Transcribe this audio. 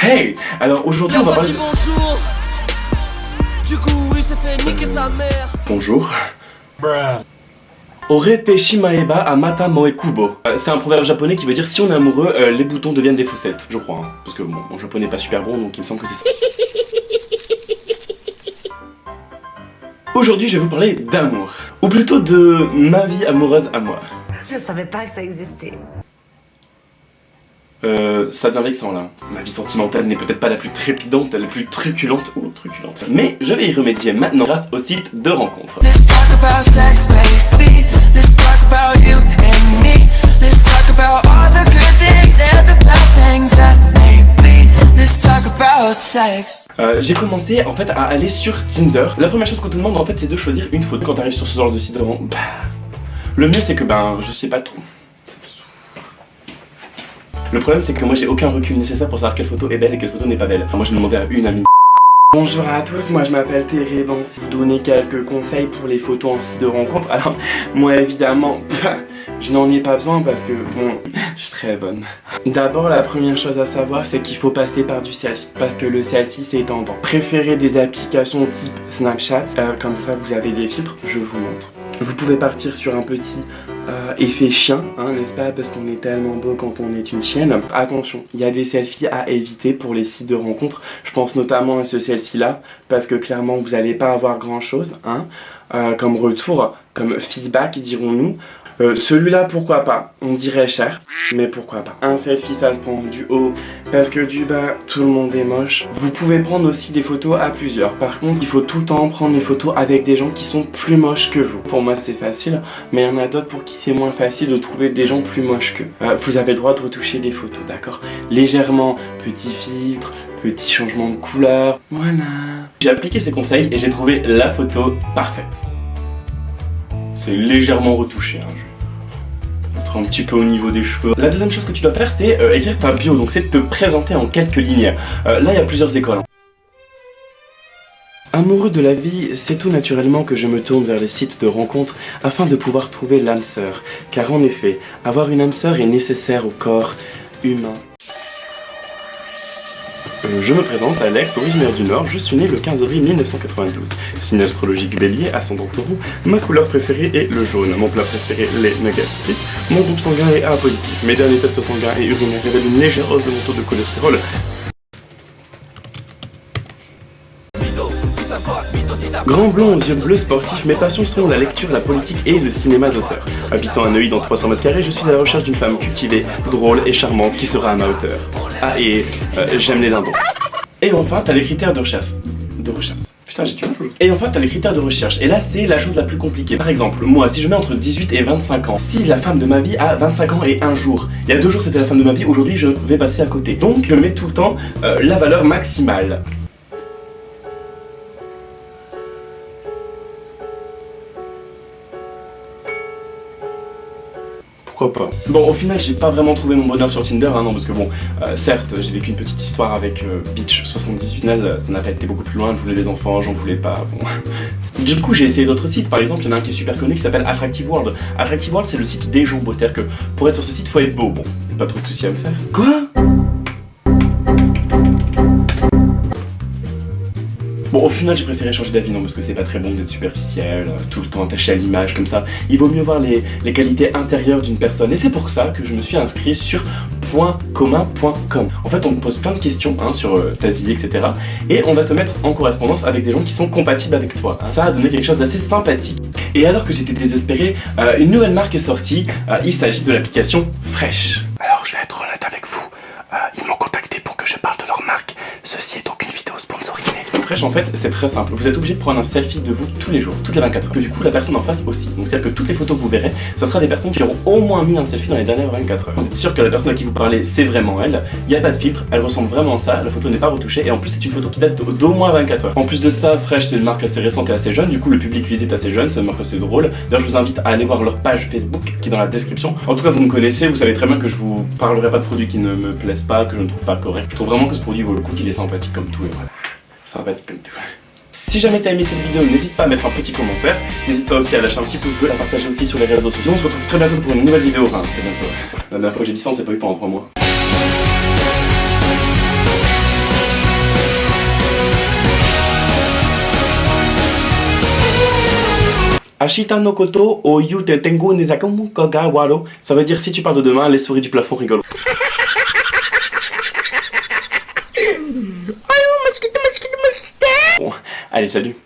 Hey! Alors aujourd'hui on va parler... Bonjour. Du coup il s'est fait niquer sa mère. Bonjour. Orete shimaeba amata moe kubo. C'est un proverbe japonais qui veut dire si on est amoureux, les boutons deviennent des fossettes, je crois. Hein. Parce que bon, mon japonais n'est pas super bon, donc il me semble que c'est ça. Aujourd'hui, je vais vous parler d'amour. Ou plutôt de ma vie amoureuse à moi. Je savais pas que ça existait. Ça devient vexant là. Ma vie sentimentale n'est peut-être pas la plus trépidante, la plus truculente ou truculente. Mais je vais y remédier maintenant grâce au site de rencontres. Let's talk about sex, baby. Let's talk about you and me. Let's talk about all the good things and the bad things that may be. Let's talk about sex. J'ai commencé en fait à aller sur Tinder. La première chose qu'on te demande en fait c'est de choisir une photo. Quand tu arrives sur ce genre de site de rencontre, le mieux c'est que je sais pas trop. Le problème c'est que moi j'ai aucun recul nécessaire pour savoir quelle photo est belle et quelle photo n'est pas belle. Alors, moi j'ai demandé à une amie. Bonjour à tous, moi je m'appelle Térébon. Vous donner quelques conseils pour les photos en site de rencontre. Alors moi évidemment, je n'en ai pas besoin parce que bon, je suis très bonne. D'abord la première chose à savoir c'est qu'il faut passer par du selfie. Parce que le selfie c'est tendance. Préférez des applications type Snapchat, comme ça vous avez des filtres, je vous montre. Vous pouvez partir sur un petit effet chien, hein, n'est-ce pas, parce qu'on est tellement beau quand on est une chienne. Attention, il y a des selfies à éviter pour les sites de rencontres. Je pense notamment à ce selfie-là, parce que clairement vous n'allez pas avoir grand-chose, hein, comme retour, comme feedback, dirons-nous. Celui-là, pourquoi pas, on dirait cher, mais pourquoi pas. Un selfie, ça se prend du haut, parce que du bas, tout le monde est moche. Vous pouvez prendre aussi des photos à plusieurs. Par contre, il faut tout le temps prendre des photos avec des gens qui sont plus moches que vous. Pour moi, c'est facile, mais il y en a d'autres pour qui c'est moins facile de trouver des gens plus moches qu'eux. Vous avez le droit de retoucher des photos, d'accord? Légèrement, petit filtre, petit changement de couleur, voilà. J'ai appliqué ces conseils et j'ai trouvé la photo parfaite. C'est légèrement retouché, hein. Je vais un petit peu au niveau des cheveux. La deuxième chose que tu dois faire, c'est écrire ta bio, donc c'est de te présenter en quelques lignes. Là, il y a plusieurs écoles. Amoureux de la vie, c'est tout naturellement que je me tourne vers les sites de rencontres afin de pouvoir trouver l'âme sœur. Car en effet, avoir une âme sœur est nécessaire au corps humain. Je me présente, Alex, originaire du Nord, je suis né le 15 avril 1992. Signe astrologique Bélier, ascendant Taureau, ma couleur préférée est le jaune, mon plat préféré les nuggets frites, mon groupe sanguin est A positif, mes derniers tests sanguins et urinaires révèlent une légère hausse de mon taux de cholestérol. Grand blond aux yeux bleus sportifs, mes passions sont la lecture, la politique et le cinéma d'auteur. Habitant à Neuilly dans 300 mètres carrés, je suis à la recherche d'une femme cultivée, drôle et charmante qui sera à ma hauteur. Ah et j'aime les dindons. Et enfin, t'as les critères de recherche. Putain, j'ai tué un jour. Et enfin, t'as les critères de recherche. Et là, c'est la chose la plus compliquée. Par exemple, moi, si je mets entre 18 et 25 ans, si la femme de ma vie a 25 ans et un jour, il y a 2 jours c'était la femme de ma vie, aujourd'hui je vais passer à côté. Donc, je mets tout le temps la valeur maximale. Pourquoi pas. Bon, au final, j'ai pas vraiment trouvé mon bonheur sur Tinder, hein, non, parce que bon, certes, j'ai vécu une petite histoire avec Beach 78, ça n'a pas été beaucoup plus loin, je voulais des enfants, j'en voulais pas, bon. Du coup, j'ai essayé d'autres sites, par exemple, il y en a un qui est super connu qui s'appelle Attractive World. Attractive World, c'est le site des gens beaux, c'est-à-dire que pour être sur ce site, faut être beau, bon, pas trop de soucis à me faire. Quoi? Bon, au final, j'ai préféré changer d'avis, non, parce que c'est pas très bon d'être superficiel, tout le temps attaché à l'image comme ça. Il vaut mieux voir les qualités intérieures d'une personne. Et c'est pour ça que je me suis inscrit sur pointcommun.com. En fait, on te pose plein de questions hein, sur ta vie, etc. Et on va te mettre en correspondance avec des gens qui sont compatibles avec toi. Ça a donné quelque chose d'assez sympathique. Et alors que j'étais désespéré, une nouvelle marque est sortie. Il s'agit de l'application Fresh. Alors, je vais être honnête avec vous. Ils m'ont contacté pour que je parle de leur marque. Ceci est donc une vidéo sponsorisée. Fresh, en fait, c'est très simple. Vous êtes obligé de prendre un selfie de vous tous les jours, toutes les 24 heures. Que du coup, la personne en face aussi. Donc, c'est-à-dire que toutes les photos que vous verrez, ça sera des personnes qui auront au moins mis un selfie dans les dernières 24 heures. Vous êtes sûr que la personne à qui vous parlez, c'est vraiment elle. Il n'y a pas de filtre, elle ressemble vraiment à ça. La photo n'est pas retouchée et en plus, c'est une photo qui date d'au moins 24 heures. En plus de ça, Fresh, c'est une marque assez récente et assez jeune. Du coup, le public visite assez jeune. C'est une marque assez drôle. D'ailleurs, je vous invite à aller voir leur page Facebook qui est dans la description. En tout cas, vous me connaissez, vous savez très bien que je vous parlerai pas de produits qui ne me plaisent pas, que je ne trouve pas corrects. Je trouve vraiment que ce produit vaut le coup, qu'il est sympathique comme tout et voilà. Sympathique comme tout. Si jamais t'as aimé cette vidéo, n'hésite pas à mettre un petit commentaire. N'hésite pas aussi à lâcher un petit pouce bleu, à la partager aussi sur les réseaux sociaux. On se retrouve très bientôt pour une nouvelle vidéo. Enfin, très bientôt. La dernière fois que j'ai dit ça, on s'est pas eu pendant 3 mois. Ashita no koto o yu te tengu nezakumu koga waro. Ça veut dire si tu parles de demain, les souris du plafond rigolent. Bon, allez, salut.